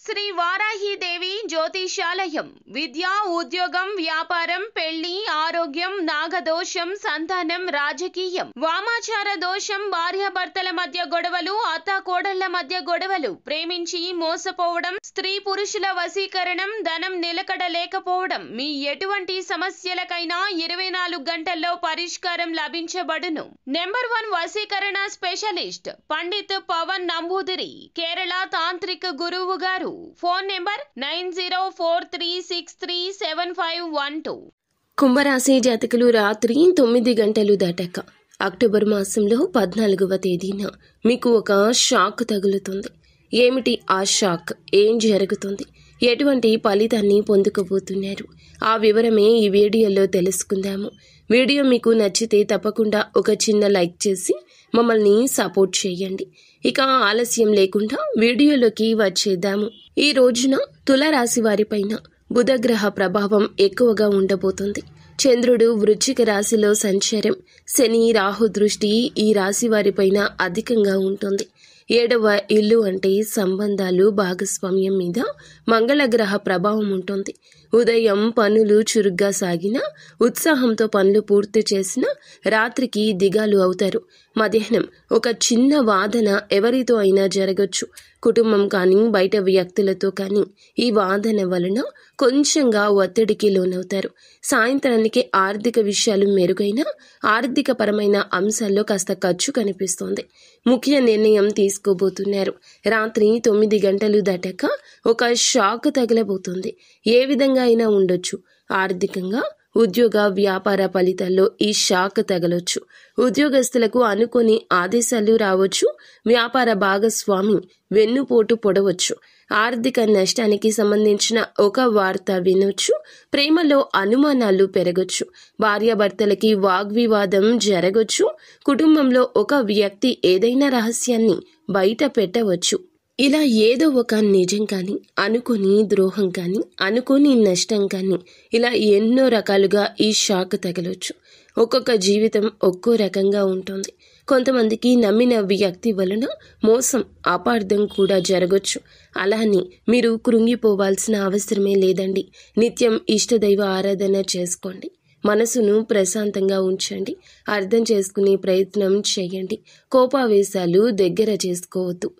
శ్రీ వారాహిదేవి జ్యోతిషాలయం విద్య, ఉద్యోగం, వ్యాపారం, పెళ్లి, ఆరోగ్యం, నాగదోషం, సంతానం, రాజకీయం, వామాచార దోషం, భార్యాభర్తల మధ్య గొడవలు, అత్తాకోడళ్ల మధ్య గొడవలు, ప్రేమించి మోసపోవడం, స్త్రీ పురుషుల వశీకరణం, ధనం నిలకడ లేకపోవడం, మీ ఎటువంటి సమస్యలకైనా 24 గంటల్లో పరిష్కారం లభించబడును. నెంబర్ 1 వశీకరణ స్పెషలిస్ట్ పండిత్ పవన్ నంబూదిరి, కేరళ తాంత్రిక గురువు గారు. Phone number 9043637512. కుంభరాశి జాతకులు రాత్రి 9 గంటలు దాటాక అక్టోబర్ మాసంలో 14వ తేదీన మీకు ఒక షాక్ తగులుతుంది. ఏమిటి ఆ షాక్? ఏం జరుగుతుంది? ఎటువంటి ఫలితాన్ని పొందుకోబోతున్నారు? ఆ వివరమే ఈ వీడియోలో తెలుసుకుందాము. వీడియో మీకు నచ్చితే తప్పకుండా ఒక చిన్న లైక్ చేసి మమ్మల్ని సపోర్ట్ చేయండి. ఇక ఆలస్యం లేకుండా వీడియోలోకి వచ్చేద్దాము. ఈ రోజున తులారాశి వారిపైన బుధగ్రహ ప్రభావం ఎక్కువగా ఉండబోతుంది. చంద్రుడు వృశ్చిక రాశిలో సంచారం, శని రాహు దృష్టి ఈ రాశి వారిపైన అధికంగా ఉంటుంది. 7వ ఇల్లు అంటే సంబంధాలు, భాగస్వామ్యం మీద మంగళగ్రహ ప్రభావం ఉంటుంది. ఉదయం పనులు చురుగ్గా సాగినా, ఉత్సాహంతో పనులు పూర్తి చేసినా రాత్రికి దిగాలు అవుతారు. మధ్యాహ్నం ఒక చిన్న వాదన ఎవరితో అయినా జరగచ్చు. కుటుంబం కానీ బయట వ్యక్తులతో కానీ ఈ వాదన వలన కొంచెంగా ఒత్తిడికి లోనవుతారు. సాయంత్రానికి ఆర్థిక విషయాలు మెరుగైన ఆర్థిక పరమైన అంశాల్లో కాస్త ఖర్చు కనిపిస్తోంది. ముఖ్య నిర్ణయం తీసుకోబోతున్నారు. రాత్రి 9 గంటలు దాటాక ఒక షాక్ తగలబోతుంది. ఏ విధంగా అయినా ఉండొచ్చు. ఆర్థికంగా, ఉద్యోగ వ్యాపార ఫలితాల్లో ఈ షాక్ తగలొచ్చు. ఉద్యోగస్తులకు అనుకోని ఆదేశాలు రావచ్చు. వ్యాపార భాగస్వామి వెన్నుపోటు పొడవచ్చు. ఆర్థిక నష్టానికి సంబంధించిన ఒక వార్త వినొచ్చు. ప్రేమలో అనుమానాలు పెరగొచ్చు. భార్యాభర్తలకి వాగ్వివాదం జరగొచ్చు. కుటుంబంలో ఒక వ్యక్తి ఏదైనా రహస్యాన్ని బయట పెట్టవచ్చు. ఇలా ఏదో ఒక నిజం కానీ, అనుకోని ద్రోహం కానీ, అనుకోని నష్టం కానీ, ఇలా ఎన్నో రకాలుగా ఈ షాక్ తగలొచ్చు. ఒక్కొక్క జీవితం ఒక్కో రకంగా ఉంటుంది. కొంతమందికి నమ్మిన వ్యక్తి వలన మోసం, అపార్థం కూడా జరగొచ్చు. అలానే మీరు కృంగిపోవాల్సిన అవసరమే లేదండి. నిత్యం ఇష్టదైవ ఆరాధన చేసుకోండి. మనసును ప్రశాంతంగా ఉంచండి. అర్థం చేసుకునే ప్రయత్నం చేయండి. కోపావేశాలు దగ్గర చేసుకోవద్దు.